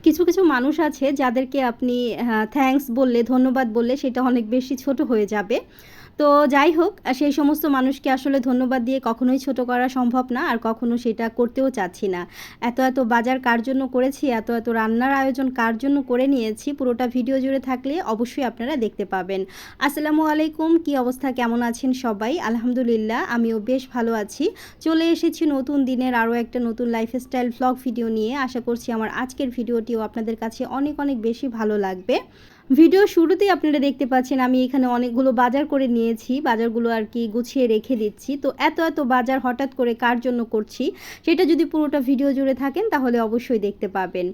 কিছু, কিছু মানুষ আছে যাদেরকে আপনি থ্যাংকস বললে, ধন্যবাদ বললে সেটা অনেক বেশি ছোট হয়ে যাবে। তো যাই হোক, সেই সমস্ত মানুষকে আসলে ধন্যবাদ দিয়ে কখনোই ছোট করা সম্ভব না, আর কখনো সেটা করতেও চাচ্ছি না। এত, এত বাজার কার জন্য করেছি, এত, এত রান্নার আয়োজন কার জন্য করে নিয়েছি, পুরোটা ভিডিও জুড়ে থাকলে অবশ্যই আপনারা দেখতে পাবেন। আসসালামু আলাইকুম, কী অবস্থা, কেমন আছেন সবাই? আলহামদুলিল্লাহ, আমিও বেশ ভালো আছি। চলে এসেছি নতুন দিনের আরও একটা নতুন লাইফস্টাইল ভ্লগ ভিডিও নিয়ে। আশা করছি আমার আজকের ভিডিওটিও আপনাদের কাছে অনেক অনেক বেশি ভালো লাগবে। ভিডিও শুরুতেই আপনারা দেখতে পাচ্ছেন আমি এখানে অনেকগুলো বাজার করে নিয়েছি। বাজারগুলো আর কি গুছিয়ে রেখে দিচ্ছি। তো এত এত বাজার হঠাৎ করে কার জন্য করছি, সেটা যদি পুরোটা ভিডিও জুড়ে থাকেন তাহলে অবশ্যই দেখতে পাবেন।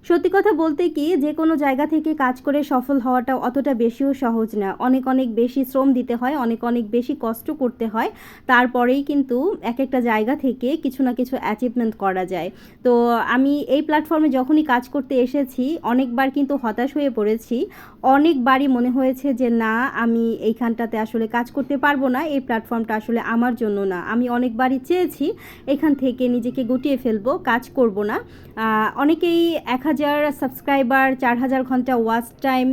সত্যি কথা বলতে কি, যে কোনো জায়গা থেকে কাজ করে সফল হওয়াটা অতটা বেশিও সহজ না। অনেক অনেক বেশি শ্রম দিতে হয়, অনেক অনেক বেশি কষ্ট করতে হয়। তারপরেই কিন্তু এক একটা জায়গা থেকে কিছু না কিছু অ্যাচিভমেন্ট করা যায়। তো আমি এই প্ল্যাটফর্মে যখনই কাজ করতে এসেছি অনেকবার কিন্তু হতাশ হয়ে পড়েছি। অনেকবারই মনে হয়েছে যে না, আমি এইখানটাতে আসলে কাজ করতে পারবো না, এই প্ল্যাটফর্মটা আসলে আমার জন্য না। আমি অনেকবারই চেয়েছি এখান থেকে নিজেকে গুটিয়ে ফেলবো, কাজ করব না। অনেকেই 1000 সাবস্ক্রাইবার, 4000 ঘন্টা ওয়াচ টাইম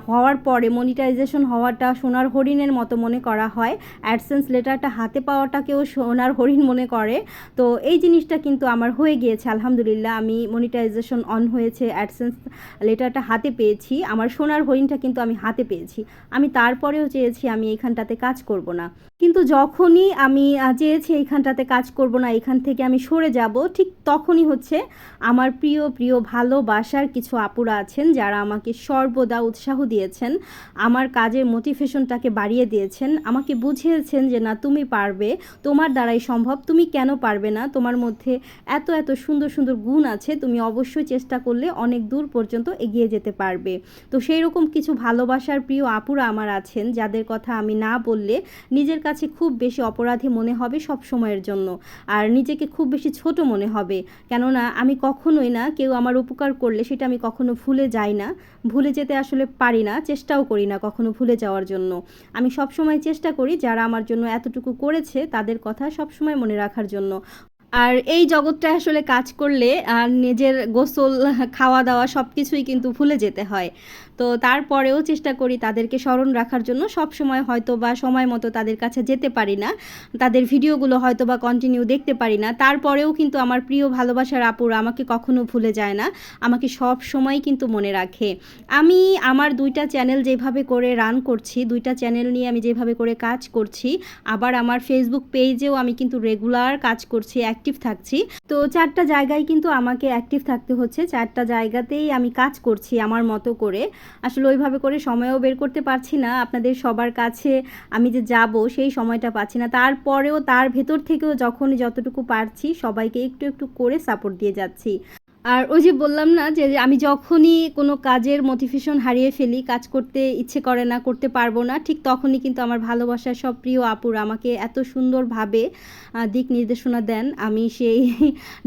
হওয়ার পরে মনিটাইজেশন হওয়াটা সোনার হরিণের মতো মনে করা হয়। অ্যাডসেন্স লেটারটা হাতে পাওয়াটাকেও সোনার হরিণ মনে করে। তো এই জিনিসটা কিন্তু আমার হয়ে গিয়েছে আলহামদুলিল্লাহ। আমি মনিটাইজেশন অন হয়েছে, অ্যাডসেন্স লেটারটা হাতে পেয়েছি, আমার সোনার হরিণটা কিন্তু আমি হাতে পেয়েছি। আমি তারপরেও চেয়েছি আমি এইখানটাতে কাজ করব না। কিন্তু যখনই আমি চেয়েছি এইখানটাতে কাজ করব না, এখান থেকে আমি সরে যাব, ঠিক তখনই হচ্ছে আমার প্রিয় প্রিয় ভালোবাসার কিছু আপুরা আছেন যারা আমাকে সর্বদা উৎসাহ দিয়েছেন, আমার কাজের মোটিভেশনটাকে বাড়িয়ে দিয়েছেন, আমাকে বুঝিয়েছেন যে না, তুমি পারবে, তোমার দ্বারাই সম্ভব, তুমি কেন পারবে না, তোমার মধ্যে এত এত সুন্দর সুন্দর গুণ আছে, তুমি অবশ্যই চেষ্টা করলে অনেক দূর পর্যন্ত এগিয়ে যেতে পারবে। তো সেই রকম কিছু ভালোবাসার প্রিয় আপুরা আমার আছেন যাদের কথা আমি না বললে নিজের কাছে খুব বেশি অপরাধী মনে হবে সব সময়ের জন্য, আর নিজেকে খুব বেশি ছোট মনে হবে। কেননা আমি কখনোই না, কেউ আমার উপকার করলে সেটা আমি কখনো ভুলে যাই না, ভুলে যেতে আসলে পারি না, চেষ্টাও করি না কখনো ভুলে যাওয়ার জন্য। আমি সব সময় চেষ্টা করি যারা আমার জন্য এতটুকু করেছে তাদের কথা সব সময় মনে রাখার জন্য। আর এই জগৎটায় আসলে কাজ করলে নিজের গোসল, খাওয়া দাওয়া সব কিছুই কিন্তু ভুলে যেতে হয়। তো তারপরেও চেষ্টা করি তাদেরকে স্মরণ রাখার জন্য। সব সময় হয়তো বা সময় মতো তাদের কাছে যেতে পারি না, তাদের ভিডিওগুলো হয়তো বা কন্টিনিউ দেখতে পারি না, তারপরেও কিন্তু আমার প্রিয় ভালোবাসার আপুরা আমাকে কখনো ভুলে যায় না, আমাকে সব সময় কিন্তু মনে রাখে। আমি আমার 2টা চ্যানেল যেভাবে করে রান করছি, 2টা চ্যানেল নিয়ে আমি যেভাবে করে কাজ করছি, আবার আমার ফেসবুক পেজেও আমি কিন্তু রেগুলার কাজ করছি, অ্যাক্টিভ থাকছি। তো 4টা জায়গায় কিন্তু আমাকে অ্যাক্টিভ থাকতে হচ্ছে, 4টা জায়গাতেই আমি কাজ করছি আমার মতো করে। আসলে ওইভাবে করে সময়ও বের করতে পারছি না, আপনাদের সবার কাছে আমি যে যাব সেই সময়টা পাচ্ছি না। তারপরেও তার ভেতর থেকেও যখন যতটুকু পারছি সবাইকে একটু একটু করে সাপোর্ট দিয়ে যাচ্ছি। আর ওই যে বললাম না যে আমি যখনই কোনো কাজের মোটিভেশন হারিয়ে ফেলি, কাজ করতে ইচ্ছে করে না, করতে পারবো না, ঠিক তখনই কিন্তু আমার ভালোবাসার সব প্রিয় আপুরা আমাকে এত সুন্দরভাবে দিক নির্দেশনা দেন। আমি সেই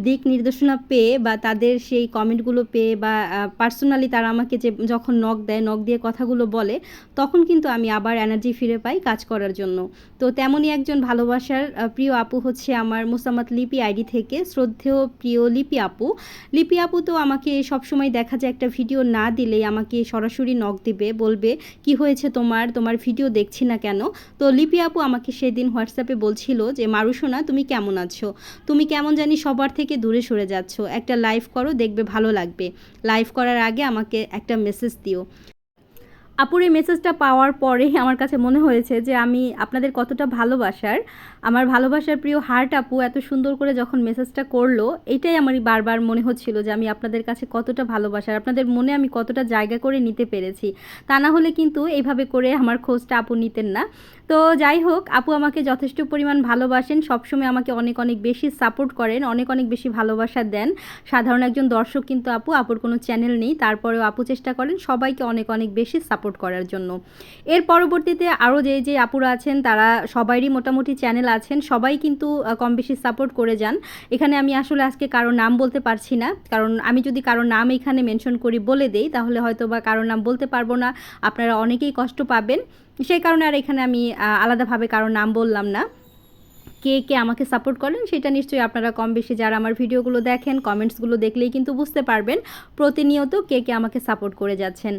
দিক নির্দেশনা পেয়ে বা তাদের সেই কমেন্টগুলো পেয়ে বা পার্সোনালি তারা আমাকে যে যখন নক দেয়, নক দিয়ে কথাগুলো বলে, তখন কিন্তু আমি আবার এনার্জি ফিরে পাই কাজ করার জন্য। তো তেমনই একজন ভালোবাসার প্রিয় আপু হচ্ছে আমার মোসাম্মত লিপি আইডি থেকে শ্রদ্ধেয় প্রিয় লিপি আপু। লিপি আপু তো আমাকে সবসময় দেখা যায় একটা ভিডিও না দিলেই আমাকে সরাসরি নক দিবে, বলবে কি হয়েছে তোমার, তোমার ভিডিও দেখছি না কেন। তো লিপি আপু আমাকে সেদিন হোয়াটসঅ্যাপে বলছিল যে মারুসোনা তুমি কেমন আছো, তুমি কেমন জানি সবার থেকে দূরে সরে যাচ্ছ, একটা লাইভ করো, দেখবে ভালো লাগবে, লাইভ করার আগে আমাকে একটা মেসেজ দিও। আপুর এই মেসেজটা পাওয়ার পরেই আমার কাছে মনে হয়েছে যে আমি আপনাদের কতটা ভালোবাসার, আমার ভালোবাসার প্রিয় হার্ট আপু এত সুন্দর করে যখন মেসেজটা করলো, এটাই আমারই বারবার মনে হচ্ছিল যে আমি আপনাদের কাছে কতটা ভালোবাসার, আপনাদের মনে আমি কতটা জায়গা করে নিতে পেরেছি। তা না হলে কিন্তু এইভাবে করে আমার খোঁজটা আপু নিতেন না। তো যাই হোক, আপু আমাকে যথেষ্ট পরিমাণ ভালোবাসেন, সবসময় আমাকে অনেক অনেক বেশি সাপোর্ট করেন, অনেক অনেক বেশি ভালোবাসা দেন। সাধারণ একজন দর্শক কিন্তু আপু, আপুর কোনো চ্যানেল নেই, তারপরেও আপু চেষ্টা করেন সবাইকে অনেক অনেক বেশি সাপোর্ট করার জন্য। এর পরবর্তীতে আরও যে আপুরা আছেন তারা সবারই মোটামুটি চ্যানেল আছেন, সবাই কিন্তু কম বেশি সাপোর্ট করে যান। এখানে আমি আসলে আজকে কারো নাম বলতে পারছি না, কারণ আমি যদি কারো নাম এখানে মেনশন করি, বলে দেই, তাহলে হয়তো বা কারো নাম বলতে পারবো না, আপনারা অনেকেই কষ্ট পাবেন। সেই কারণে আর এখানে আমি আলাদাভাবে কারো নাম বললাম না। কে কে আমাকে সাপোর্ট করেন সেটা নিশ্চয়ই আপনারা কম বেশি যারা আমার ভিডিওগুলো দেখেন কমেন্টসগুলো দেখলেই কিন্তু বুঝতে পারবেন প্রতিনিয়ত কে কে আমাকে সাপোর্ট করে যাচ্ছেন।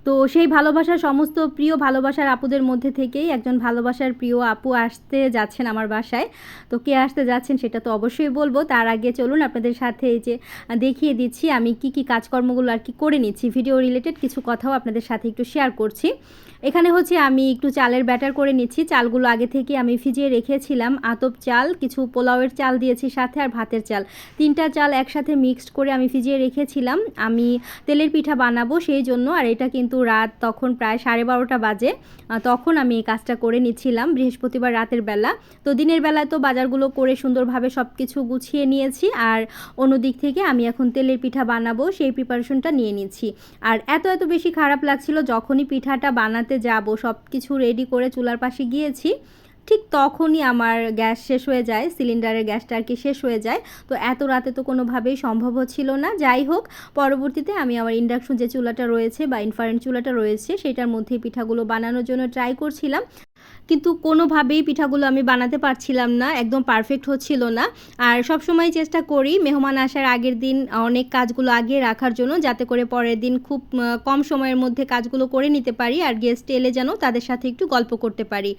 তো সেই ভালোবাসার সমস্ত প্রিয় ভালোবাসার আপুদের মধ্যে থেকেই একজন ভালোবাসার প্রিয় আপু আসতে যাচ্ছেন আমার বাসায়। তো কে আসতে যাচ্ছেন সেটা তো অবশ্যই বলবো। তার আগে চলুন আপনাদের সাথে এই যে দেখিয়ে দিচ্ছি আমি কি কাজকর্মগুলো আর কি করে নিচ্ছি, ভিডিও রিলেটেড কিছু কথাও আপনাদের সাথে একটু শেয়ার করছি। এখানে হচ্ছে আমি একটু চালের ব্যাটার করে নিচ্ছি। চালগুলো আগে থেকে আমি ভিজিয়ে রেখেছিলাম। আতপ চাল, কিছু পোলাওয়ের চাল দিয়েছি সাথে, আর ভাতের চাল, 3টা চাল একসাথে মিক্সড করে আমি ভিজিয়ে রেখেছিলাম। আমি তেলের পিঠা বানাবো সেই জন্য। আর এটা কিন্তু রাত তখন প্রায় 12:30 বাজে, তখন আমি এই কাজটা করে নিচ্ছিলাম বৃহস্পতিবার রাতের বেলা। তো দিনের বেলায় তো বাজারগুলো করে সুন্দরভাবে সব কিছু গুছিয়ে নিয়েছি, আর অন্যদিক থেকে আমি এখন তেলের পিঠা বানাবো সেই প্রিপারেশনটা নিয়ে নিচ্ছি। আর এত বেশি খারাপ লাগছিল যখনই পিঠাটা বানাতে যাব, সব কিছু রেডি করে চুলার পাশে গিয়েছি, ঠিক তখনই আমার গ্যাস শেষ হয়ে যায়, সিলিন্ডারের গ্যাসটা আর কি শেষ হয়ে যায়। তো এত রাতে তো কোনোভাবেই সম্ভব হচ্ছিল না। যাই হোক, পরবর্তীতে আমি আমার ইন্ডাকশন যে চুলাটা রয়েছে বা ইনফ্রারেড চুলাটা রয়েছে সেটার মধ্যেই পিঠাগুলো বানানোর জন্য ট্রাই করছিলাম, কিন্তু কোনোভাবেই পিঠাগুলো আমি বানাতে পারছিলাম না, একদম পারফেক্ট হচ্ছিল না। আর সব সময় চেষ্টা করি মেহমান আসার আগের দিন অনেক কাজগুলো আগে রাখার জন্য, যাতে করে পরের দিন খুব কম সময়ের মধ্যে কাজগুলো করে নিতে পারি, আর গেস্ট এলে যেন তাদের সাথে একটু গল্প করতে পারি।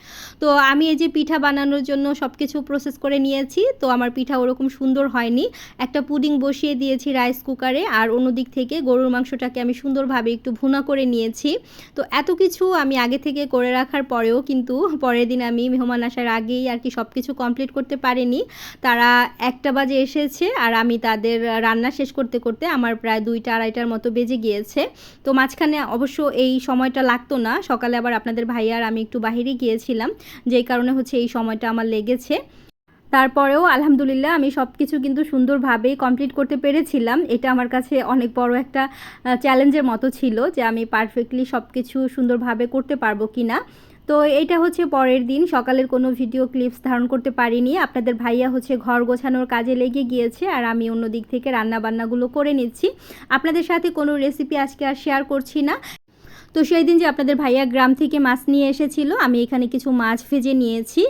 তো আমি এই যে পিঠা বানানোর জন্য সব কিছু প্রসেস করে নিয়েছি। তো আমার পিঠা ওরকম সুন্দর হয়নি। একটা পুডিং বসিয়ে দিয়েছি রাইস কুকারে, আর অন্যদিক থেকে গরুর মাংসটাকে আমি সুন্দরভাবে একটু ভুনা করে নিয়েছি। তো এত কিছু আমি আগে থেকে করে রাখার পরেও কিন্তু পরের দিন আমি মেহমান আসার আগেই আর কি সব কিছু কমপ্লিট করতে পারিনি। তারা 1টা বাজে এসেছে, আর আমি তাদের রান্না শেষ করতে করতে আমার প্রায় 2টা 2:30টার মতো বেজে গিয়েছে। তো মাঝখানে অবশ্য এই সময়টা লাগতো না, সকালে আবার আপনাদের ভাইয়ার আমি একটু বাহিরে গিয়েছিলাম, যেই কারণে হচ্ছে এই সময়টা আমার লেগেছে। তারপরেও আলহামদুলিল্লাহ আমি সব কিছু কিন্তু সুন্দরভাবেই কমপ্লিট করতে পেরেছিলাম। এটা আমার কাছে অনেক বড় একটা চ্যালেঞ্জের মতো ছিল যে আমি পারফেক্টলি সব কিছু সুন্দরভাবে করতে পারবো কি না। তো এইটা হচ্ছে পরের দিন সকালের কোনো ভিডিও ক্লিপস ধারণ করতে পারিনি। আপনাদের ভাইয়া হচ্ছে ঘর গোছানোর কাজে লেগে গিয়েছে, আর আমি অন্য দিক থেকে রান্নাবান্নাগুলো করে নিচ্ছি। আপনাদের সাথে কোনো রেসিপি আজকে আর শেয়ার করছি না। তো সেই দিন যে আপনাদের ভাইয়া গ্রাম থেকে মাছ নিয়ে এসেছিল, আমি এখানে কিছু মাছ ভেজে নিয়েছি,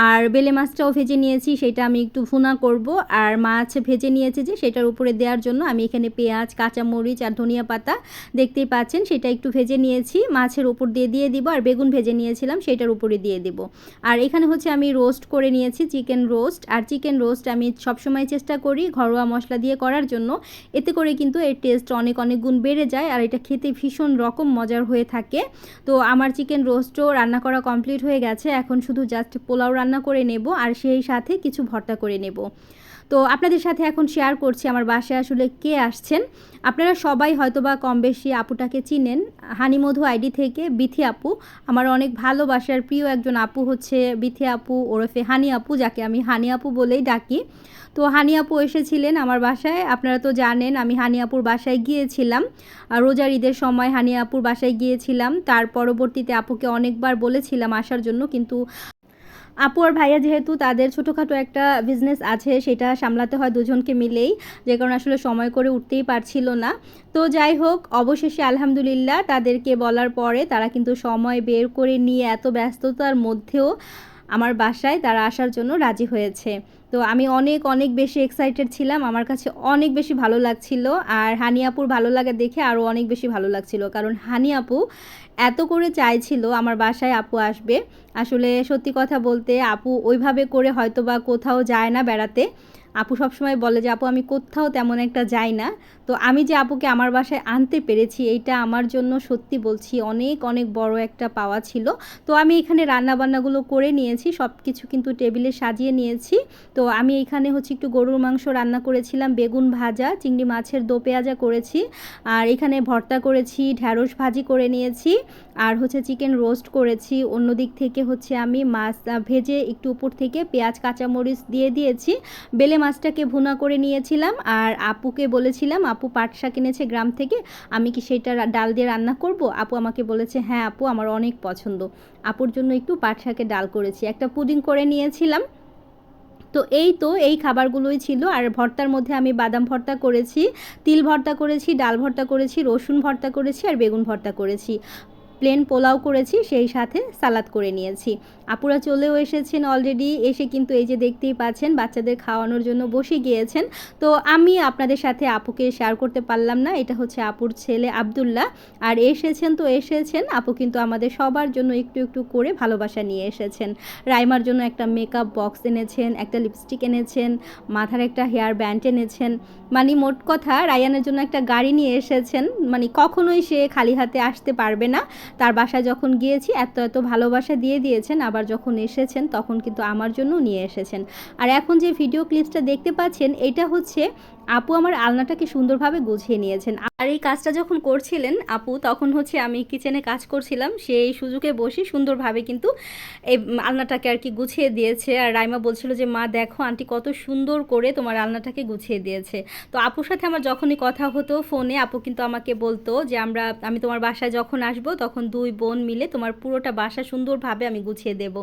আর বেলে মাছটাও ভেজে নিয়েছি, সেটা আমি একটু ভুনা করব। আর মাছ ভেজে নিয়েছি যে সেটার উপরে দেওয়ার জন্য আমি এখানে পেঁয়াজ, কাঁচামরিচ আর ধনিয়া পাতা দেখতেই পাচ্ছেন সেটা একটু ভেজে নিয়েছি, মাছের উপর দিয়ে দিব। আর বেগুন ভেজে নিয়েছিলাম সেটার উপরে দিয়ে দেব। আর এখানে হচ্ছে আমি রোস্ট করে নিয়েছি চিকেন রোস্ট। আর চিকেন রোস্ট আমি সবসময় চেষ্টা করি ঘরোয়া মশলা দিয়ে করার জন্য, এতে করে কিন্তু এর টেস্ট অনেক গুণ বেড়ে যায়, আর এটা খেতে ভীষণ রকম মজার হয়ে থাকে। তো আমার চিকেন রোস্টও রান্না করা কমপ্লিট হয়ে গেছে, এখন শুধু জাস্ট পোলাও রান্না করে নেব, আর সেই সাথে কিছু ভর্তা করে নেব। তো আপনাদের সাথে এখন শেয়ার করছি আমার বাসায় আসলে কে আসছেন। আপনারা সবাই হয়তোবা কম বেশি আপুটাকে চিনেন, হানিমধু আইডি থেকে বিথি আপু। আমার অনেক ভালোবাসার প্রিয় একজন আপু হচ্ছে বিথি আপু ওরফে হানি আপু, যাকে আমি হানি আপু বলেই ডাকি। তো হানি আপু এসেছিলেন আমার বাসায়, আপনারা তো জানেন আমি হানি আপুর বাসায় গিয়েছিলাম, রোজার ঈদের সময় হানি আপুর বাসায় গিয়েছিলাম। তার পরবর্তীতে আপুকে অনেকবার বলেছিলাম আসার জন্য, কিন্তু আপু আর ভাইয়া যেহেতু তাদের ছোটোখাটো একটা বিজনেস আছে, সেটা সামলাতে হয় দুজনকে মিলেই, যে কারণে আসলে সময় করে উঠতেই পারছিল না। তো যাই হোক, অবশেষে আলহামদুলিল্লাহ তাদেরকে বলার পরে তারা কিন্তু সময় বের করে নিয়ে এত ব্যস্ততার মধ্যেও আমার বাসায় তারা আসার জন্য রাজি হয়েছে। তো আমি অনেক বেশি এক্সাইটেড ছিলাম, আমার কাছে অনেক বেশি ভালো লাগছিল। আর হানি আপুর ভালো লাগা দেখে আরও অনেক বেশি ভালো লাগছিল, কারণ হানি আপু এত করে চাইছিল আমার বাসায় আপু আসবে। আসলে সত্যি কথা বলতে আপু ওইভাবে করে হয়তো বা কোথাও যায় না বেড়াতে। আপু সবসময় বলে যে আপু আমি কোথাও তেমন একটা যাই না। তো আমি যে আপুকে আমার বাসায় আনতে পেরেছি, এইটা আমার জন্য সত্যি বলছি অনেক বড় একটা পাওয়া ছিল। তো আমি এখানে রান্নাবান্নাগুলো করে নিয়েছি, সব কিছু কিন্তু টেবিলে সাজিয়ে নিয়েছি। তো আমি এখানে হচ্ছে একটু গরুর মাংস রান্না করেছিলাম, বেগুন ভাজা, চিংড়ি মাছের দো পেঁয়াজা করেছি, আর এখানে ভর্তা করেছি, ঢ্যাঁড়স ভাজি করে নিয়েছি, আর হচ্ছে চিকেন রোস্ট করেছি। অন্য দিক থেকে হচ্ছে আমি মাছ ভেজে একটু উপর থেকে পেঁয়াজ কাঁচামরিচ দিয়ে দিয়েছি, বেলে মাছটাকে ভুনা করে নিয়েছিলাম। আর আপুকে বলেছিলাম আপু পাট শাক এনেছে গ্রাম থেকে, আমি কি সেটা ডাল দিয়ে রান্না করব? আপু আমাকে বলেছে হ্যাঁ আপু আমার অনেক পছন্দ। আপুর জন্য একটু পাট শাকের ডাল করেছি, একটা পুডিং করে নিয়েছিলাম। তো এই খাবারগুলোই ছিল। আর ভর্তার মধ্যে আমি বাদাম ভর্তা করেছি, তিল ভর্তা করেছি, ডাল ভর্তা করেছি, রসুন ভর্তা করেছি, আর বেগুন ভর্তা করেছি। প্লেন পোলাও করেছি, সেই সাথে সালাদ করে নিয়েছি। আপুরা চলেও এসেছেন অলরেডি, এসে কিন্তু এই যে দেখতেই পাচ্ছেন বাচ্চাদের খাওয়ানোর জন্য বসে গিয়েছেন। তো আমি আপনাদের সাথে আপুকে শেয়ার করতে পারলাম না, এটা হচ্ছে আপুর ছেলে আব্দুল্লাহ। আর এসেছেন তো এসেছেন, আপু কিন্তু আমাদের সবার জন্য একটু একটু করে ভালোবাসা নিয়ে এসেছেন। রাইমার জন্য একটা মেকআপ বক্স এনেছেন, একটা লিপস্টিক এনেছেন, মাথার একটা হেয়ার ব্যান্ড এনেছেন, মানে মোট কথা রায়ানের জন্য একটা গাড়ি নিয়ে এসেছেন। মানে কখনোই সে খালি হাতে আসতে পারবে না। তার বাসায় যখন গিয়েছি এত এত ভালোবাসা দিয়ে দিয়েছেন, আবার যখন এসেছেন তখন কিন্তু আমার জন্য নিয়ে এসেছেন। আর এখন যে ভিডিও ক্লিপসটা দেখতে পাচ্ছেন, এটা হচ্ছে আপু আমার আলনাটাকে সুন্দরভাবে গুছিয়ে নিয়েছেন। আর এই কাজটা যখন করছিলেন আপু, তখন হচ্ছে আমি কিচেনে কাজ করছিলাম, সেই সুযোগে বসে সুন্দরভাবে কিন্তু এই আলনাটাকে আর কি গুছিয়ে দিয়েছে। আর রাইমা বলছিল যে মা দেখো আন্টি কত সুন্দর করে তোমার আলনাটাকে গুছিয়ে দিয়েছে। তো আপুর সাথে আমার যখনই কথা হতো ফোনে, আপু কিন্তু আমাকে বলতো যে আমি তোমার বাসায় যখন আসবো তখন দুই বোন মিলে তোমার পুরোটা বাসা সুন্দরভাবে আমি গুছিয়ে দেব।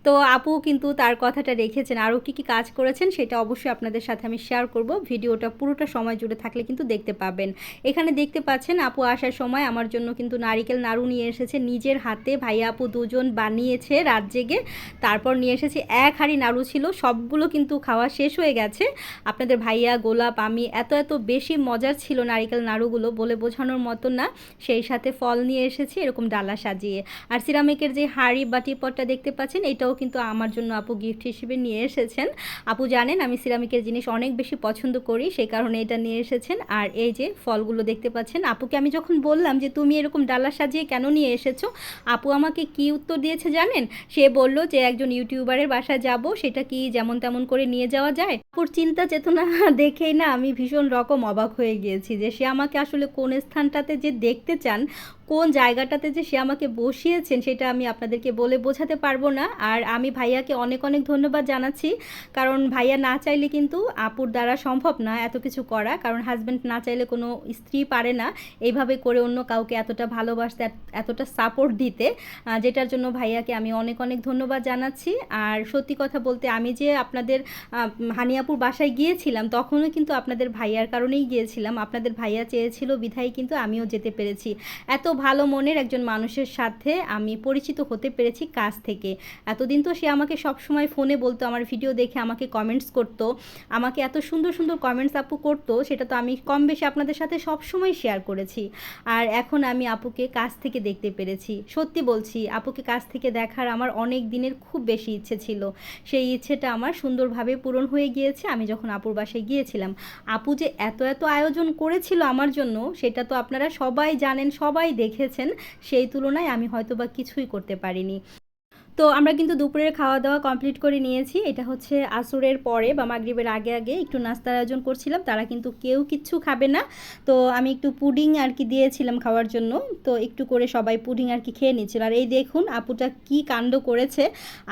তো আপু কিন্তু তার কথাটা রেখেছেন। আরও কী কী কাজ করেছেন সেটা অবশ্যই আপনাদের সাথে আমি শেয়ার করব। ভিডিওটা পুরোটা সময় জুড়ে থাকলে কিন্তু দেখতে পাবেন। এখানে দেখতে পাচ্ছেন আপু আসার সময় আমার জন্য কিন্তু নারিকেল নাড়ু নিয়ে এসেছে নিজের হাতে, ভাইয়া আপু দুজন বানিয়েছে রাত জেগে। তারপর নিয়ে এসেছে এক হাঁড়ি নাড়ু ছিল, সবগুলো কিন্তু খাওয়া শেষ হয়ে গেছে। আপনাদের ভাইয়া, গোলাপ, আমি এত এত বেশি মজার ছিল নারিকেল নাড়ুগুলো, বলে বোঝানোর মতো না। সেই সাথে ফল নিয়ে এসেছি এরকম ডালা সাজিয়ে। আর সিরামিকের যে হাঁড়ি বাটি পটটা দেখতে পাচ্ছেন, এটাও কিন্তু আমার জন্য আপু গিফট হিসেবে নিয়ে এসেছেন। আপু জানেন আমি সিরামিকের জিনিস অনেক বেশি পছন্দ করি, সেই কারণে এটা নিয়ে এসেছেন। আর এই যে ফলগুলো দেখতে পাচ্ছেন, আপুকে আমি যখন বললাম যে তুমি এরকম ডালা সাজিয়ে কেন নিয়ে এসেছো, আপু আমাকে কি উত্তর দিয়েছে জানেন? সে বলল যে একজন ইউটিউবারের বাসায় যাব, সেটা কি যেমন তেমন করে নিয়ে যাওয়া যায়? আপুর চিন্তা চেতনা দেখেই না আমি ভীষণ রকম অবাক হয়ে গিয়েছি যে সে আমাকে আসলে কোন স্থানটাতে যে দেখতে চান, কোন জায়গাটাতে যে সে আমাকে বসিয়েছেন, সেটা আমি আপনাদেরকে বলে বোঝাতে পারবো না। আর আমি ভাইয়াকে অনেক অনেক ধন্যবাদ জানাচ্ছি, কারণ ভাইয়া না চাইলে কিন্তু আপুর দ্বারা সম্ভব না এত কিছু করা। কারণ হাজব্যান্ড না চাইলে কোনো স্ত্রী পারে না এইভাবে করে অন্য কাউকে এতটা ভালোবাসতে, এতটা সাপোর্ট দিতে, যেটার জন্য ভাইয়াকে আমি অনেক অনেক ধন্যবাদ জানাচ্ছি। আর সত্যি কথা বলতে আমি যে আপনাদের হানিয়াপুর বাসায় গিয়েছিলাম, তখনও কিন্তু আপনাদের ভাইয়ার কারণেই গিয়েছিলাম। আপনাদের ভাইয়া চেয়েছিল বিধায় কিন্তু আমিও যেতে পেরেছি। এত ভালো মনের একজন মানুষের সাথে আমি পরিচিত হতে পেরেছি কাছ থেকে। এতদিন তো সে আমাকে সবসময় ফোনে বলতো, আমার ভিডিও দেখে আমাকে কমেন্টস করতো, আমাকে এত সুন্দর সুন্দর কমেন্টস আপু করতো, সেটা তো আমি কম বেশি আপনাদের সাথে সবসময় শেয়ার করেছি। আর এখন আমি আপুকে কাছ থেকে দেখতে পেরেছি। সত্যি বলছি, আপুকে কাছ থেকে দেখার আমার অনেক দিনের খুব বেশি ইচ্ছে ছিল। সেই ইচ্ছেটা আমার সুন্দরভাবে পূরণ হয়ে গিয়েছে আমি যখন আপুর বাসায় গিয়েছিলাম। আপু যে এত এত আয়োজন করেছিল আমার জন্য, সেটা তো আপনারা সবাই জানেন, সবাই দেখেছেন। সেই তুলনায় আমি হয়তোবা কিছুই করতে পারিনি। তো আমরা কিন্তু দুপুরের খাওয়া দাওয়া কমপ্লিট করে নিয়েছি। এটা হচ্ছে আসরের পরে বা মাগরিবের আগে আগে একটু নাস্তার আয়োজন করছিলাম, তারা কিন্তু কেউ কিচ্ছু খাবে না। তো আমি একটু পুডিং আর কি দিয়েছিলাম খাওয়ার জন্য, তো একটু করে সবাই পুডিং আর কি খেয়ে নিচ্ছিল। আর এই দেখুন আপুটা কি কাণ্ড করেছে।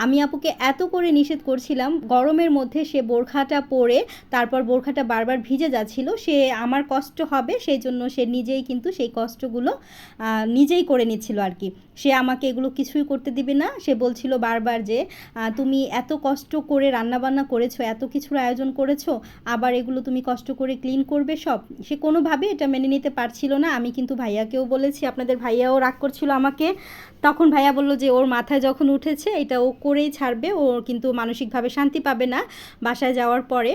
আমি আপুকে এত করে নিষেধ করছিলাম, গরমের মধ্যে সে বোরখাটা পরে তারপর বোরখাটা বারবার ভিজে যাচ্ছিল, সে আমার কষ্ট হবে সেই জন্য সে নিজেই কিন্তু সেই কষ্টগুলো নিজেই করে নিচ্ছিল আর কি। সে আমাকে এগুলো কিছুই করতে দিবে না। সে বলছিল বারবার যে তুমি এত কষ্ট করে রান্নাবান্না করেছো, এত কিছুর আয়োজন করেছো, আবার এগুলো তুমি কষ্ট করে ক্লিন করবে সব। সে কোনোভাবে এটা মেনে নিতে পারছিল না। আমি কিন্তু ভাইয়াকেও বলেছি, আপনাদের ভাইয়াও রাগ করছিল আমাকে। তখন ভাইয়া বলল যে ওর মাথায় যখন উঠেছে এটা ও করেই ছাড়বে, ও কিন্তু মানসিকভাবে শান্তি পাবে না বাসায় যাওয়ার পরে।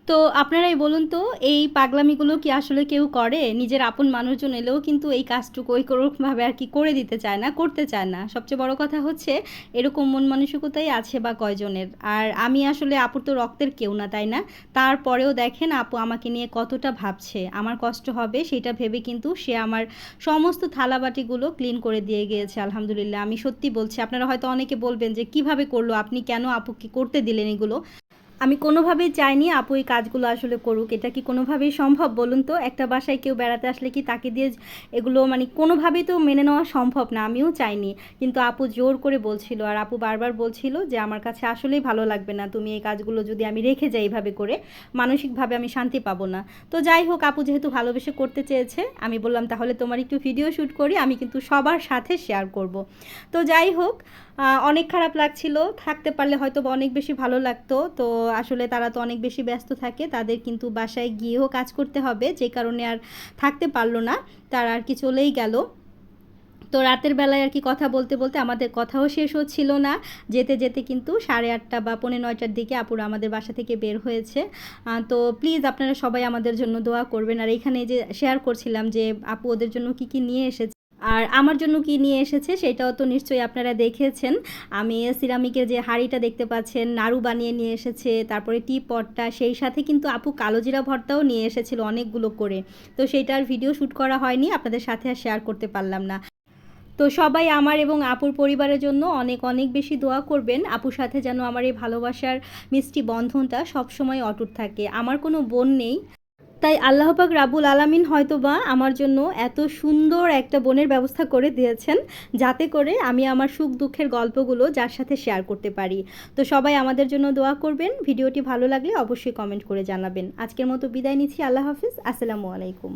তো আপনারাই বলুন তো, এই পাগলামিগুলো কি আসলে কেউ করে? নিজের আপন মানুষজন এলেও কিন্তু এই কাজটুকু ওই কোনোভাবে আর কি করে দিতে চায় না, করতে চায় না। সবচেয়ে বড় কথা হচ্ছে এরকম মন মানসিকতাই আছে বা কয়জনের। আর আমি আসলে আপুর তো রক্তের কেউ না, তাই না? তারপরেও দেখেন আপু আমাকে নিয়ে কতটা ভাবছে, আমার কষ্ট হবে সেটা ভেবে কিন্তু সে আমার সমস্ত থালাবাটিগুলো ক্লিন করে দিয়ে গিয়েছে আলহামদুলিল্লাহ। আমি সত্যি বলছি, আপনারা হয়তো অনেকে বলবেন যে কিভাবে করলো, আপনি কেন আপুকে করতে দিলেন এগুলো? আমি কোনোভাবেই চাইনি আপু এই কাজগুলো আসলে করুক। এটা কি কোনোভাবেই সম্ভব বলুন তো? একটা বাসায় কেউ বেড়াতে আসলে কি তাকে দিয়ে এগুলো মানে কোনোভাবেই তো মেনে নেওয়া সম্ভব না, আমিও চাইনি। কিন্তু আপু জোর করে বলছিল, আর আপু বারবার বলছিল যে আমার কাছে আসলেই ভালো লাগবে না তুমি এই কাজগুলো যদি আমি রেখে যাই এইভাবে করে, মানসিকভাবে আমি শান্তি পাবো না। তো যাই হোক, আপু যেহেতু ভালোবেসে করতে চেয়েছে, আমি বললাম তাহলে তোমার একটু ভিডিও শ্যুট করি, আমি কিন্তু সবার সাথে শেয়ার করব। তো যাই হোক, অনেক খারাপ লাগছিল, থাকতে পারলে হয়তো অনেক বেশি ভালো লাগতো। তো আসলে তারা তো অনেক বেশি ব্যস্ত থাকে, তাদের কিন্তু বাসায় গিয়েও কাজ করতে হবে, যে কারণে আর থাকতে পারলো না, তারা আর কি চলেই গেল। তো রাতের বেলায় আর কি কথা বলতে বলতে আমাদের কথাও শেষ হচ্ছিল না। যেতে যেতে কিন্তু 8:30 বা 8:45টার দিকে আপুরা আমাদের বাসা থেকে বের হয়েছে। তো প্লিজ আপনারা সবাই আমাদের জন্য দোয়া করবেন। আর এইখানে যে শেয়ার করছিলাম যে আপু ওদের জন্য কি কি নিয়ে এসেছে আর আমার জন্য কি নিয়ে এসেছে সেটাও তো নিশ্চয়ই আপনারা দেখেছেন। আমি সিরামিকের যে হাঁড়িটা দেখতে পাচ্ছেন, নাড়ু বানিয়ে নিয়ে এসেছে, তারপরে টি পটটা, সেই সাথে কিন্তু আপু কালোজিরা ভর্তাও নিয়ে এসেছিল অনেকগুলো করে। তো সেইটার ভিডিও শ্যুট করা হয়নি, আপনাদের সাথে আর শেয়ার করতে পারলাম না। তো সবাই আমার এবং আপুর পরিবারের জন্য অনেক অনেক বেশি দোয়া করবেন। আপুর সাথে যেন আমার এই ভালোবাসার মিষ্টি বন্ধনটা সবসময় অটুট থাকে। আমার কোনো বোন নেই, তাই আল্লাহ পাক রাব্বুল আলামিন হয়তোবা আমার জন্য এত সুন্দর একটা বোনের ব্যবস্থা করে দিয়েছেন, যাতে করে আমি আমার সুখ দুঃখের গল্পগুলো যার সাথে শেয়ার করতে পারি। তো সবাই আমাদের জন্য দোয়া করবেন। ভিডিওটি ভালো লাগলে অবশ্যই কমেন্ট করে জানাবেন। আজকের মতো বিদায় নিচ্ছি। আল্লাহ হাফিজ। আসসালামু আলাইকুম।